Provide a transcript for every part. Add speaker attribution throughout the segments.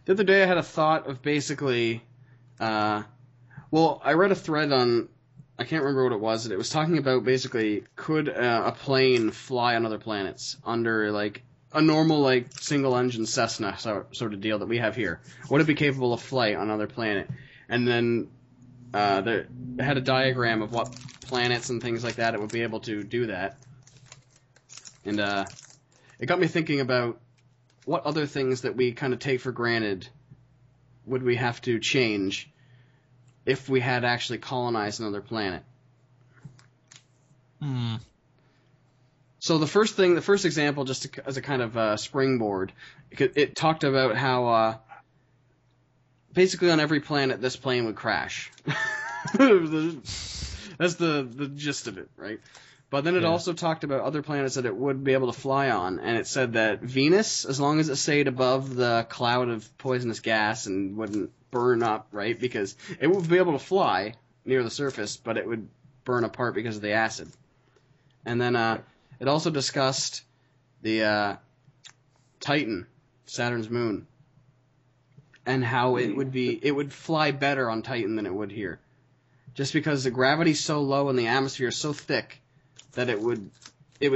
Speaker 1: The other day I had a thought of basically, I read a thread on, I can't remember what it was, and it was talking about basically, could a plane fly on other planets under, like, a normal, like, single-engine Cessna sort of deal that we have here? Would it be capable of flight on another planet? And then they had a diagram of what planets and things like that it would be able to do that. And it got me thinking about what other things that we kind of take for granted would we have to change if we had actually colonized another planet. So the first example, just as a kind of springboard, it talked about how basically on every planet this plane would crash. That's the gist of it, right? But then it also talked about other planets that it would be able to fly on, and it said that Venus, as long as it stayed above the cloud of poisonous gas and wouldn't burn up, right? Because it would be able to fly near the surface, but it would burn apart because of the acid. And then it also discussed the Titan, Saturn's moon, and how it would fly better on Titan than it would here. Just because the gravity's so low and the atmosphere is so thick that it would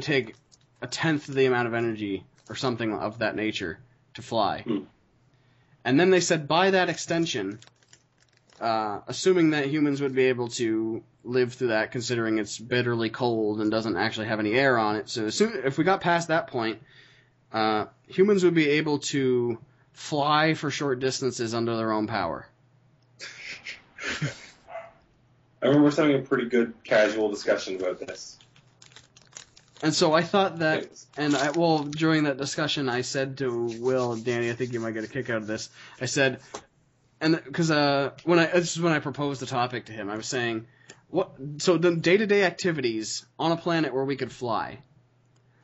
Speaker 1: take a tenth of the amount of energy or something of that nature to fly. And then they said by that extension, assuming that humans would be able to live through that, considering it's bitterly cold and doesn't actually have any air on it, so if we got past that point, humans would be able to fly for short distances under their own power.
Speaker 2: I remember us having a pretty good casual discussion about this.
Speaker 1: And so I thought that, during that discussion, I said to Will and Danny, I think you might get a kick out of this. I said, because this is when I proposed the topic to him, I was saying, so the day-to-day activities on a planet where we could fly.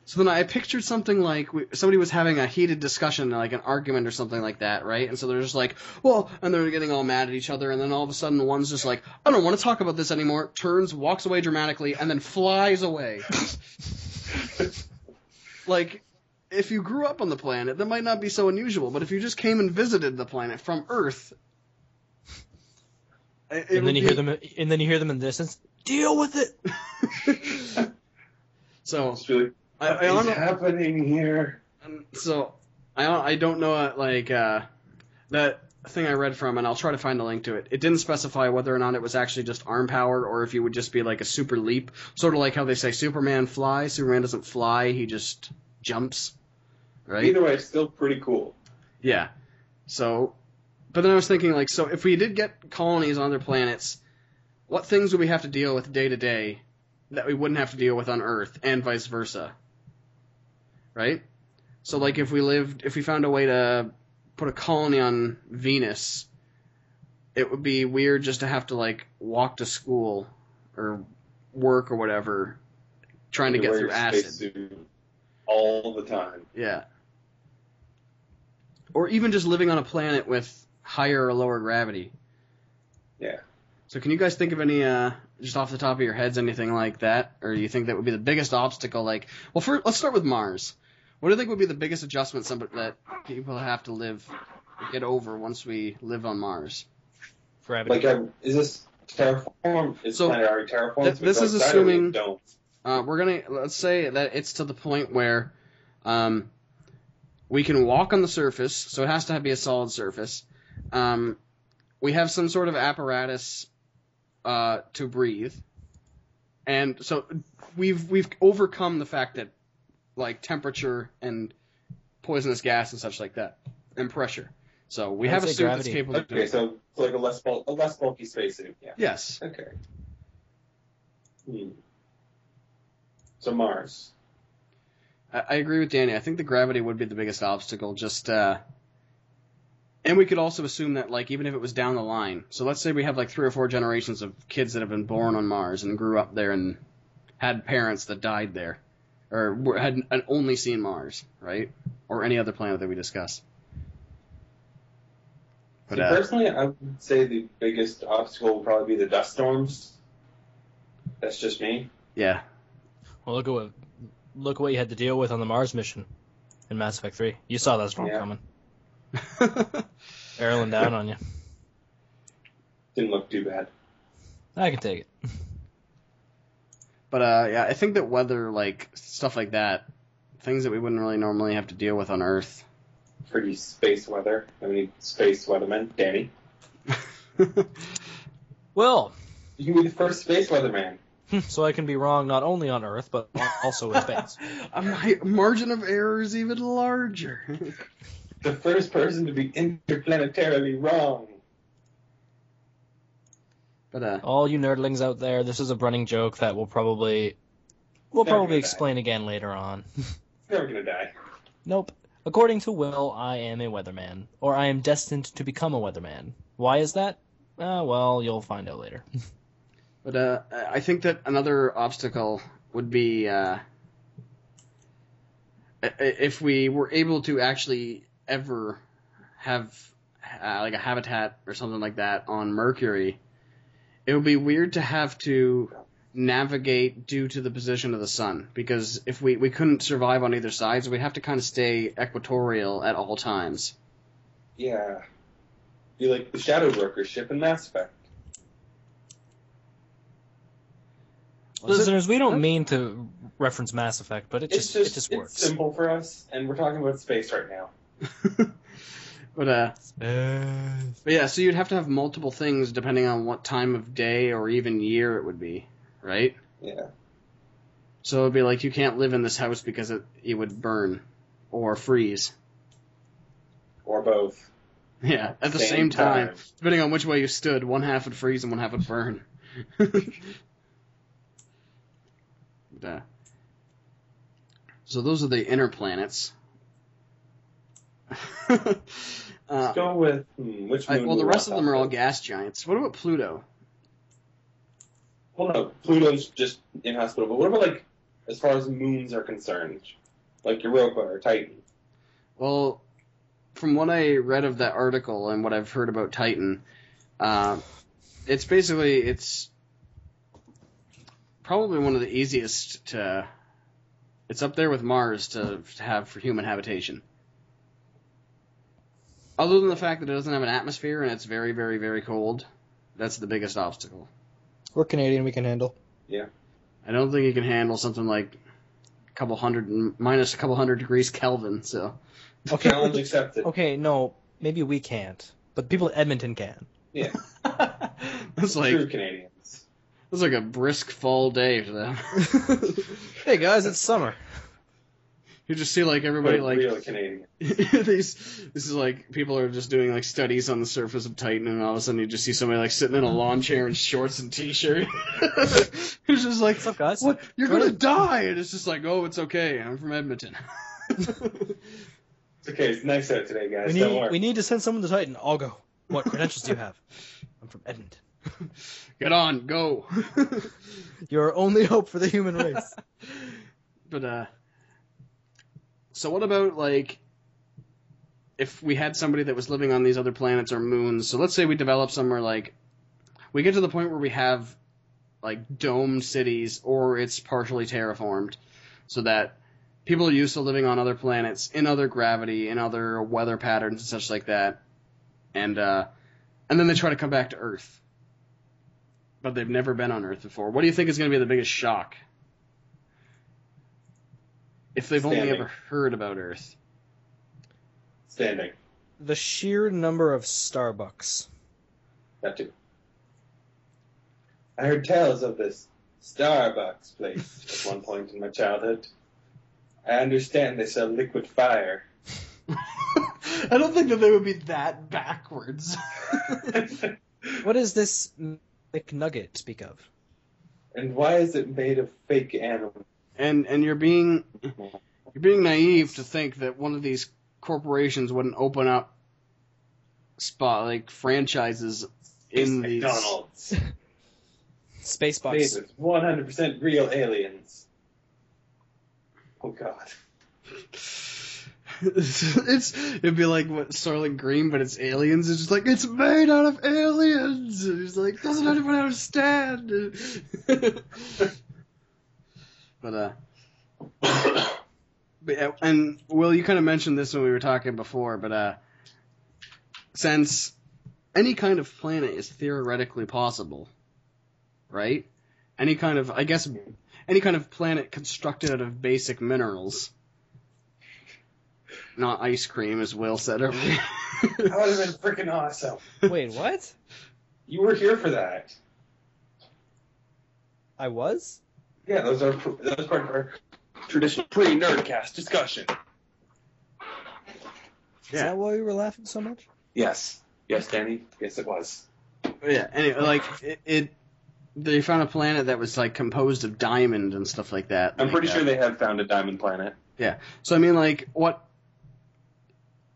Speaker 1: So then I pictured something like somebody was having a heated discussion, like an argument or something like that, right? And so they're just like, and they're getting all mad at each other, and then all of a sudden one's just like, I don't want to talk about this anymore, turns, walks away dramatically, and then flies away. Like, if you grew up on the planet, that might not be so unusual, but if you just came and visited the planet from Earth,
Speaker 3: and then you hear them in the distance, deal with it.
Speaker 1: So
Speaker 2: it's really, what's happening here?
Speaker 1: So I don't know, like that thing I read from, and I'll try to find a link to it. It didn't specify whether or not it was actually just arm power, or if you would just be like a super leap, sort of like how they say Superman flies. Superman doesn't fly; he just jumps. Right.
Speaker 2: Either way, it's still pretty cool.
Speaker 1: Yeah. So, but then I was thinking, like, so if we did get colonies on other planets, what things would we have to deal with day to day that we wouldn't have to deal with on Earth, and vice versa? Right? So, like, if we found a way to put a colony on Venus, it would be weird just to have to, like, walk to school or work or whatever, trying to get through acid.
Speaker 2: All the time.
Speaker 1: Yeah. Or even just living on a planet with higher or lower gravity.
Speaker 2: Yeah.
Speaker 1: So can you guys think of any, just off the top of your heads, anything like that? Or do you think that would be the biggest obstacle? Like, well, first, let's start with Mars. What do you think would be the biggest adjustment that people have to get over once we live on Mars?
Speaker 3: Gravity.
Speaker 2: Like, is this terraform? Is planet already terraformed?
Speaker 1: This is assuming let's say that it's to the point where we can walk on the surface, so it has to be a solid surface. We have some sort of apparatus to breathe, and so we've overcome the fact that, like, temperature and poisonous gas and such like that, and pressure. So we have a suit that's capable of doing.
Speaker 2: Okay, so like a less bulky spacesuit. Yeah.
Speaker 1: Yes.
Speaker 2: Okay. So Mars.
Speaker 1: I agree with Danny. I think the gravity would be the biggest obstacle. And we could also assume that, like, even if it was down the line. So let's say we have like 3 or 4 generations of kids that have been born on Mars and grew up there and had parents that died there, or had only seen Mars, right? Or any other planet that we discuss. But,
Speaker 2: personally, I would say the biggest obstacle would probably be the dust storms. That's just me.
Speaker 1: Yeah.
Speaker 3: Well, look what you had to deal with on the Mars mission in Mass Effect 3. You saw that storm coming. Barreling down on you.
Speaker 2: Didn't look too bad.
Speaker 3: I can take it.
Speaker 1: But yeah, I think that weather, like stuff like that, things that we wouldn't really normally have to deal with on Earth.
Speaker 2: Pretty space weather. I mean, space weatherman, Danny.
Speaker 3: Well,
Speaker 2: You can be the first space weatherman.
Speaker 3: so I can be wrong not only on Earth, but also in space.
Speaker 1: My margin of error is even larger.
Speaker 2: The first person to be interplanetarily wrong.
Speaker 1: But
Speaker 3: All you nerdlings out there, this is a running joke that we'll probably explain again later on.
Speaker 2: Never gonna die.
Speaker 3: Nope. According to Will, I am a weatherman, or I am destined to become a weatherman. Why is that? Well, you'll find out later.
Speaker 1: But I think that another obstacle would be if we were able to actually ever have like a habitat or something like that on Mercury. It would be weird to have to navigate due to the position of the sun, because if we couldn't survive on either side, so we'd have to kind of stay equatorial at all times.
Speaker 2: Yeah. Be like the Shadow Broker ship in Mass Effect.
Speaker 3: Listeners, we don't mean to reference Mass Effect, but it just works.
Speaker 2: It's simple for us, and we're talking about space right now.
Speaker 1: But yeah, so you'd have to have multiple things depending on what time of day or even year it would be, right?
Speaker 2: Yeah.
Speaker 1: So it'd be like you can't live in this house because it would burn or freeze.
Speaker 2: Or both.
Speaker 1: Yeah, at the same time. Depending on which way you stood, one half would freeze and one half would burn. So those are the inner planets.
Speaker 2: Let's go with which moon?
Speaker 1: Well, the rest of them are all gas giants. What about Pluto?
Speaker 2: Well, no, Pluto's just inhospitable. But what about, like, as far as moons are concerned? Like Europa or Titan?
Speaker 1: Well, from what I read of that article and what I've heard about Titan, it's probably one of the easiest to... It's up there with Mars to have for human habitation. Other than the fact that it doesn't have an atmosphere and it's very, very, very cold, that's the biggest obstacle.
Speaker 3: We're Canadian, we can handle.
Speaker 2: Yeah.
Speaker 1: I don't think you can handle something like minus a couple hundred degrees Kelvin, so...
Speaker 2: Okay. Challenge accepted.
Speaker 3: Okay, no, maybe we can't, but people in Edmonton can.
Speaker 2: Yeah.
Speaker 1: That's like...
Speaker 2: True Canadians.
Speaker 1: It's like a brisk fall day for them.
Speaker 3: Hey guys, it's summer.
Speaker 1: You just see like everybody like
Speaker 2: real Canadian.
Speaker 1: this is like people are just doing like studies on the surface of Titan, and all of a sudden you just see somebody like sitting in a lawn chair in shorts and t-shirt. It's just like,
Speaker 3: what's up, guys?
Speaker 1: What? You're gonna die, and it's just like, oh, it's okay. I'm from Edmonton.
Speaker 2: It's okay. It's nice out today, guys. Don't worry.
Speaker 3: We need to send someone to Titan. I'll go. What credentials do you have? I'm from Edmonton.
Speaker 1: Get on, go.
Speaker 3: You're our only hope for the human race.
Speaker 1: But so what about like if we had somebody that was living on these other planets or moons? So let's say we develop somewhere like we get to the point where we have like domed cities or it's partially terraformed, so that people are used to living on other planets in other gravity, in other weather patterns and such like that, and then they try to come back to Earth. But they've never been on Earth before. What do you think is going to be the biggest shock? If they've only ever heard about Earth.
Speaker 2: Standing.
Speaker 3: The sheer number of Starbucks.
Speaker 2: That too. I heard tales of this Starbucks place at one point in my childhood. I understand they sell liquid fire.
Speaker 1: I don't think that they would be that backwards.
Speaker 3: What does this McNugget speak of?
Speaker 2: And why is it made of fake animals?
Speaker 1: And you're being naive to think that one of these corporations wouldn't open up franchises in these
Speaker 2: McDonald's.
Speaker 3: Spacebox.
Speaker 2: Made with 100% real aliens. Oh god.
Speaker 1: It'd be like what Soylent Green, but it's aliens. It's just like it's made out of aliens. And it's like doesn't anyone understand? But yeah, and Will, you kind of mentioned this when we were talking before, but since any kind of planet is theoretically possible, right? Any kind of planet constructed out of basic minerals. Not ice cream, as Will said earlier.
Speaker 2: That would have been freaking awesome.
Speaker 3: Wait, what?
Speaker 2: You were here for that.
Speaker 3: I was?
Speaker 2: Yeah, that was part of our traditional pre-NERDcast discussion.
Speaker 3: Is that why we were laughing so much?
Speaker 2: Yes. Yes, Danny. Yes, it was.
Speaker 1: Yeah, anyway, like, they found a planet that was, like, composed of diamond and stuff like that.
Speaker 2: I'm pretty sure they have found a diamond planet.
Speaker 1: Yeah. So, I mean, like,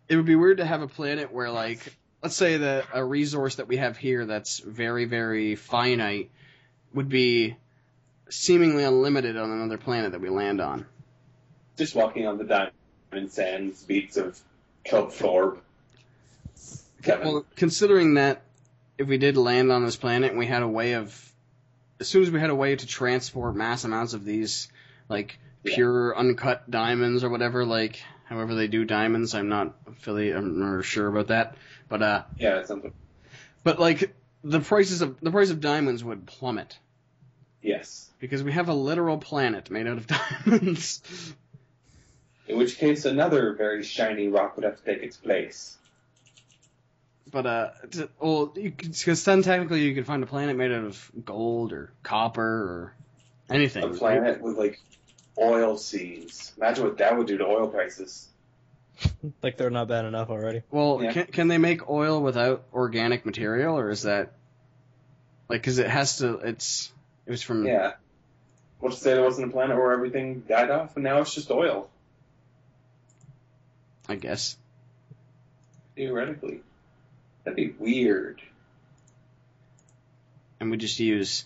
Speaker 1: it would be weird to have a planet where, like, let's say that a resource that we have here that's very, very finite would be seemingly unlimited on another planet that we land on.
Speaker 2: Just walking on the diamond sands beats of Kelp Thorpe. Kevin.
Speaker 1: Well, considering that if we did land on this planet and we had a way of, as soon as we had a way to transport mass amounts of these, like, pure uncut diamonds or whatever, like, however they do diamonds, I'm not sure about that, but
Speaker 2: yeah, it's something.
Speaker 1: But like the price of diamonds would plummet.
Speaker 2: Yes.
Speaker 1: Because we have a literal planet made out of diamonds.
Speaker 2: In which case, another very shiny rock would have to take its place.
Speaker 1: But because then technically you could find a planet made out of gold or copper or anything.
Speaker 2: A planet with like oil seas. Imagine what that would do to oil prices.
Speaker 3: Like they're not bad enough already.
Speaker 1: Well,
Speaker 2: yeah.
Speaker 1: Can they make oil without organic material, or is that like because it was from
Speaker 2: yeah. We'll just say there wasn't a planet where everything died off, and now it's just oil.
Speaker 1: I guess.
Speaker 2: Theoretically, that'd be weird.
Speaker 1: And we just use.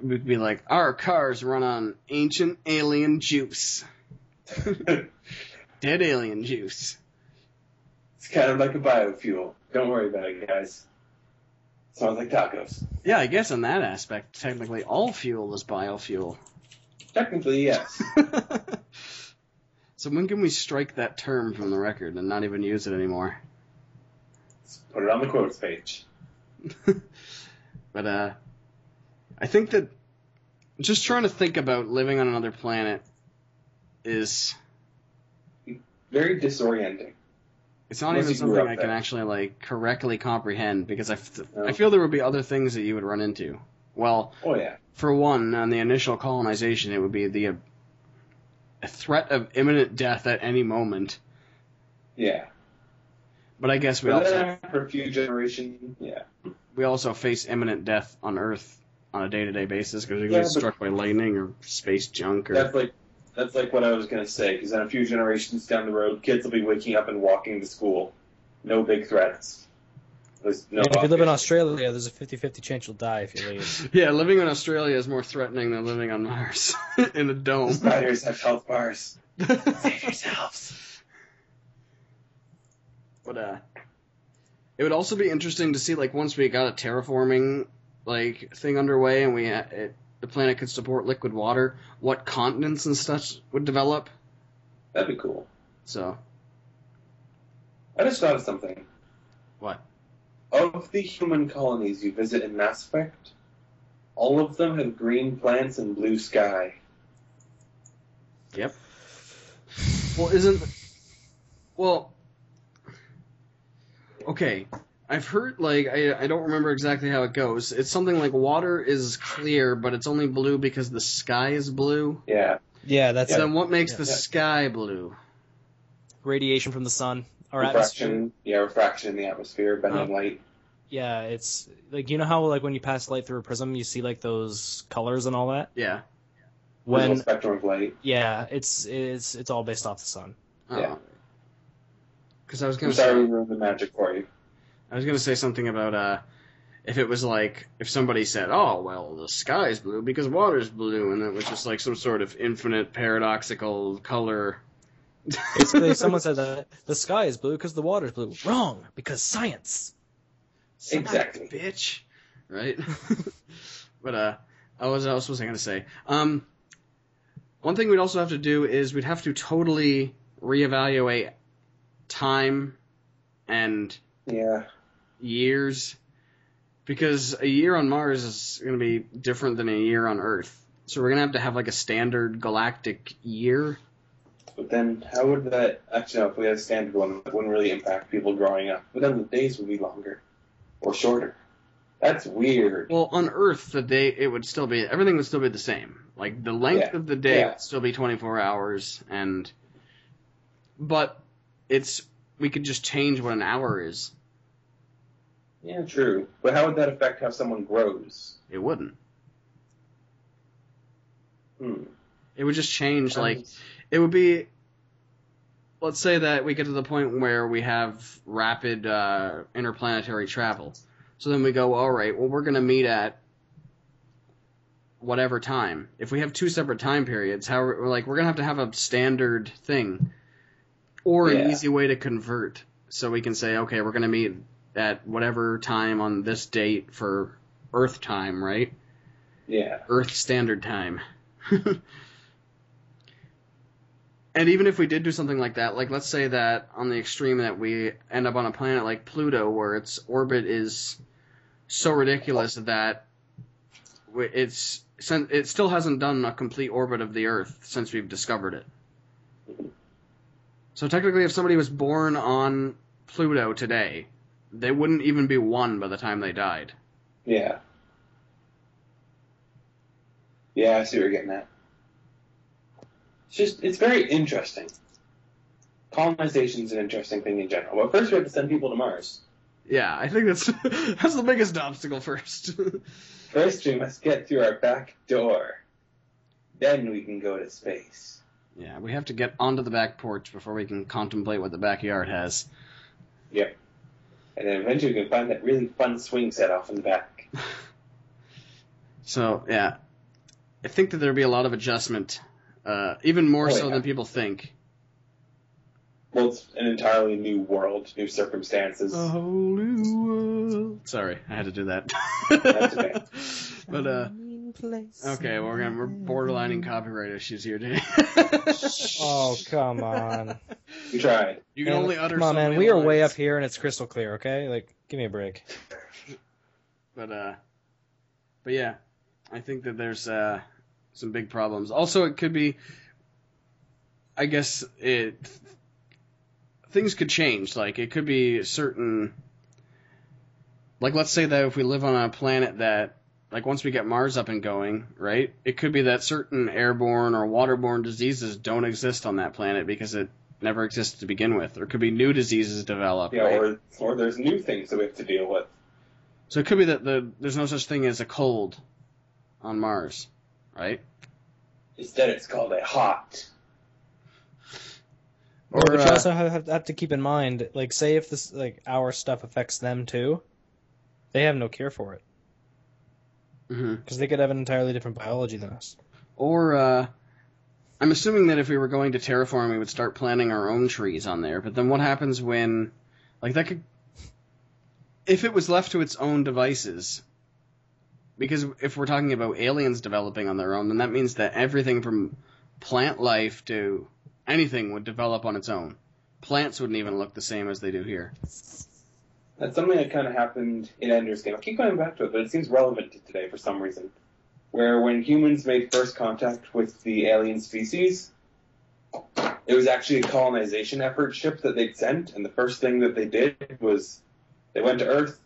Speaker 1: We'd be like, our cars run on ancient alien juice. Dead alien juice.
Speaker 2: It's kind of like a biofuel. Don't worry about it, guys. Sounds like tacos.
Speaker 1: Yeah, I guess in that aspect, technically all fuel is biofuel.
Speaker 2: Technically, yes.
Speaker 1: So when can we strike that term from the record and not even use it anymore?
Speaker 2: Let's put it on the quotes page.
Speaker 1: But, I think that just trying to think about living on another planet is...
Speaker 2: very disorienting.
Speaker 1: It's not even something I can actually, like, correctly comprehend, because I feel there would be other things that you would run into. Well,
Speaker 2: oh, yeah.
Speaker 1: For one, on the initial colonization, it would be a threat of imminent death at any moment.
Speaker 2: Yeah.
Speaker 1: But I guess
Speaker 2: then after a few generations, yeah.
Speaker 1: We also face imminent death on Earth on a day-to-day basis, because we get struck by lightning or space junk. Or...
Speaker 2: That's like what I was going to say, because in a few generations down the road, kids will be waking up and walking to school. No big threats. If you
Speaker 3: live in Australia, there's a 50-50 chance you'll die if you leave.
Speaker 1: Yeah, living in Australia is more threatening than living on Mars in a dome.
Speaker 2: The spiders have health bars. Save yourselves.
Speaker 1: But it would also be interesting to see, like, once we got a terraforming like thing underway and the planet could support liquid water, what continents and stuff would develop.
Speaker 2: That'd be cool.
Speaker 1: So.
Speaker 2: I just thought of something.
Speaker 1: What?
Speaker 2: Of the human colonies you visit in Mass Effect, all of them have green plants and blue sky.
Speaker 1: Yep. Well, okay. I've heard, like, I don't remember exactly how it goes. It's something like water is clear, but it's only blue because the sky is blue.
Speaker 2: Yeah.
Speaker 3: Yeah, that's
Speaker 1: So then what makes the sky blue?
Speaker 3: Radiation from the sun.
Speaker 2: Refraction. Yeah, refraction in the atmosphere, bending light.
Speaker 3: Yeah, it's like, you know how like when you pass light through a prism, you see like those colors and all that.
Speaker 1: Yeah.
Speaker 2: When spectrum of light.
Speaker 3: Yeah, it's all based off the sun.
Speaker 1: Oh.
Speaker 2: Yeah.
Speaker 1: Because I was gonna
Speaker 2: sorry we ruined the magic for you.
Speaker 1: I was gonna say something about if it was like if somebody said, "Oh, well, the sky's blue because water's blue," and it was just like some sort of infinite paradoxical color.
Speaker 3: Basically, someone said that the sky is blue because the water's blue. Wrong, because science.
Speaker 2: Exactly,
Speaker 1: bitch. Right. But what else was I gonna say? One thing we'd also have to do is we'd have to totally reevaluate time and
Speaker 2: Yeah.
Speaker 1: Years. Because a year on Mars is going to be different than a year on Earth. So we're going to have like a standard galactic year.
Speaker 2: But then how would that... Actually, no, if we had a standard one, that wouldn't really impact people growing up. But then the days would be longer. Or shorter. That's weird.
Speaker 1: Well, on Earth, everything would still be the same. Like, the length of the day would still be 24 hours, but we could just change what an hour is.
Speaker 2: Yeah, true. But how would that affect how someone grows?
Speaker 1: It wouldn't. It would just change, it would be, let's say that we get to the point where we have rapid interplanetary travel. So then we go, all right, well, we're going to meet at whatever time. If we have two separate time periods, we're going to have a standard thing or an easy way to convert. So we can say, okay, we're going to meet at whatever time on this date for Earth time, right?
Speaker 2: Yeah.
Speaker 1: Earth Standard Time. And even if we did do something like that, like let's say that on the extreme that we end up on a planet like Pluto where its orbit is so ridiculous that it still hasn't done a complete orbit of the Earth since we've discovered it. So technically if somebody was born on Pluto today, they wouldn't even be one by the time they died.
Speaker 2: Yeah. Yeah, I see what you're getting at. It's very interesting. Colonization is an interesting thing in general. But first we have to send people to Mars.
Speaker 1: Yeah, I think that's the biggest obstacle first.
Speaker 2: First we must get through our back door. Then we can go to space.
Speaker 1: Yeah, we have to get onto the back porch before we can contemplate what the backyard has.
Speaker 2: Yep. And then eventually we can find that really fun swing set off in the back.
Speaker 1: So, yeah. I think that there'll be a lot of adjustment, even more than people think.
Speaker 2: Well, it's an entirely new world, new circumstances.
Speaker 1: A whole new world. Sorry, I had to do that.
Speaker 2: That's okay.
Speaker 1: But, okay, we're borderlining copyright issues here today.
Speaker 3: Oh, come on.
Speaker 2: We tried.
Speaker 1: You can only utter
Speaker 3: Come on,
Speaker 1: so
Speaker 3: man.
Speaker 1: many
Speaker 3: We are
Speaker 1: lines.
Speaker 3: way up here and it's crystal clear, okay? Like, give me a break.
Speaker 1: But yeah, I think that there's some big problems. Also, it could be, I guess, things could change. Like, it could be certain, like, let's say that if we live on a planet that, like, once we get Mars up and going, right, it could be that certain airborne or waterborne diseases don't exist on that planet because it never existed to begin with. Or it could be new diseases develop.
Speaker 2: Yeah,
Speaker 1: right?
Speaker 2: or there's new things that we have to deal with.
Speaker 1: So it could be that there's no such thing as a cold on Mars, right?
Speaker 2: Instead, it's called a hot.
Speaker 3: But you also have to keep in mind, like, say if this, like, our stuff affects them too, they have no cure for it. Because they could have an entirely different biology than us.
Speaker 1: Or, I'm assuming that if we were going to terraform, we would start planting our own trees on there. But then what happens when, like, that could, if it was left to its own devices, because if we're talking about aliens developing on their own, then that means that everything from plant life to anything would develop on its own. Plants wouldn't even look the same as they do here.
Speaker 2: That's something that kind of happened in Ender's Game. I keep going back to it, but it seems relevant to today for some reason. Where when humans made first contact with the alien species, it was actually a colonization effort ship that they'd sent, and the first thing that they did was they went to Earth,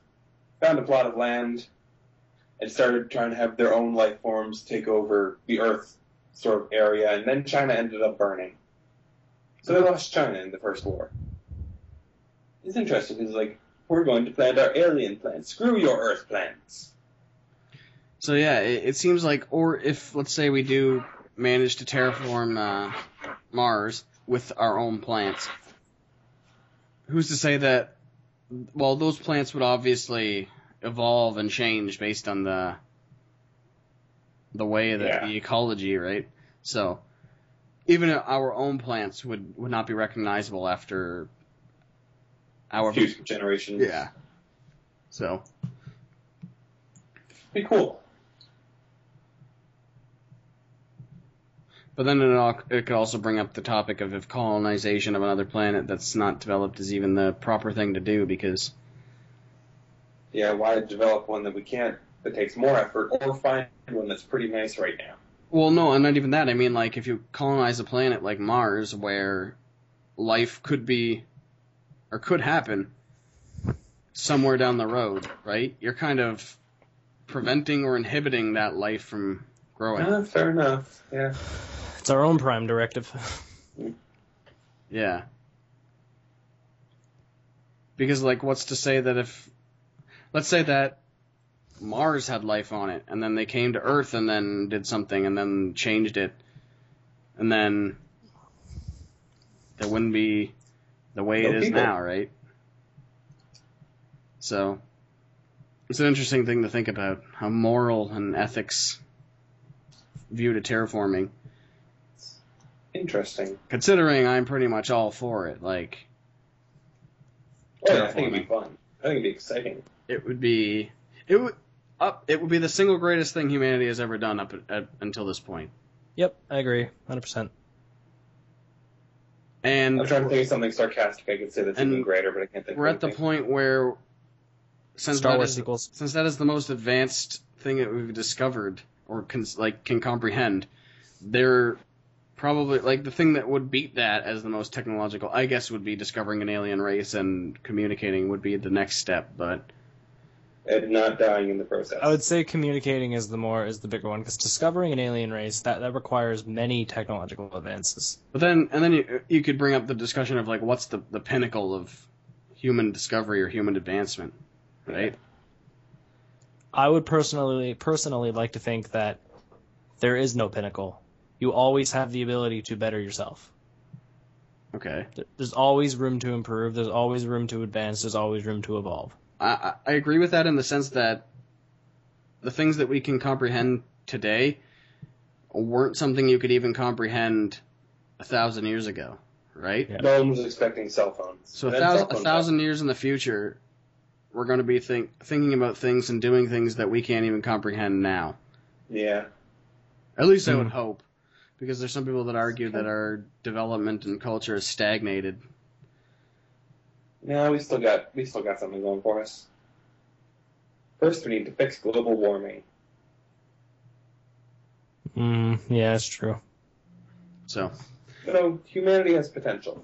Speaker 2: found a plot of land, and started trying to have their own life forms take over the Earth sort of area, and then China ended up burning. So they lost China in the First War. It's interesting, because, like, we're going to plant our alien plants. Screw your Earth plants.
Speaker 1: So yeah, it seems like, or if, let's say we do manage to terraform Mars with our own plants, who's to say that, well, those plants would obviously evolve and change based on the way that the ecology, right? So even our own plants would not be recognizable after our
Speaker 2: few generations.
Speaker 1: Yeah. So
Speaker 2: be cool.
Speaker 1: But then it could also bring up the topic of if colonization of another planet that's not developed is even the proper thing to do, because
Speaker 2: Yeah, why develop one that we can't, that takes more effort, or find one that's pretty nice right now?
Speaker 1: Well, no, and not even that. I mean, like, if you colonize a planet like Mars, where life could be, or could happen, somewhere down the road, right? You're kind of preventing or inhibiting that life from growing.
Speaker 2: Fair enough, yeah.
Speaker 3: It's our own prime directive.
Speaker 1: Yeah. Because, like, what's to say that if... Let's say that Mars had life on it, and then they came to Earth and then did something and then changed it, and then there wouldn't be the way it is now, right? So, it's an interesting thing to think about, how moral and ethics view to terraforming.
Speaker 2: Interesting.
Speaker 1: Considering I'm pretty much all for it, like...
Speaker 2: Oh, yeah, I think it'd be fun. I think it'd be exciting.
Speaker 1: It would be the single greatest thing humanity has ever done until this point.
Speaker 3: Yep, I agree, 100%.
Speaker 1: And
Speaker 2: I'm trying to think of something sarcastic I could say that's even greater, but I can't think of anything.
Speaker 1: We're at the point where, since
Speaker 3: Star Wars sequels.
Speaker 1: Since that is the most advanced thing that we've discovered, or can comprehend, they're probably, like, the thing that would beat that as the most technological, I guess, would be discovering an alien race, and communicating would be the next step, but...
Speaker 2: And not dying in the process.
Speaker 3: I would say communicating is the bigger one, because discovering an alien race, that requires many technological advances.
Speaker 1: But then you could bring up the discussion of, like, what's the pinnacle of human discovery or human advancement, right?
Speaker 3: I would personally like to think that there is no pinnacle. You always have the ability to better yourself.
Speaker 1: Okay.
Speaker 3: There's always room to improve. There's always room to advance. There's always room to evolve.
Speaker 1: I agree with that in the sense that the things that we can comprehend today weren't something you could even comprehend 1,000 years ago, right?
Speaker 2: Yeah. No one was expecting cell phones.
Speaker 1: So 1,000 years in the future, we're going to be thinking about things and doing things that we can't even comprehend now.
Speaker 2: Yeah.
Speaker 1: At least I would hope. Because there's some people that argue that our development and culture is stagnated.
Speaker 2: No, we still got something going for us. First, we need to fix global warming.
Speaker 3: Yeah, that's true.
Speaker 1: So,
Speaker 2: humanity has potential.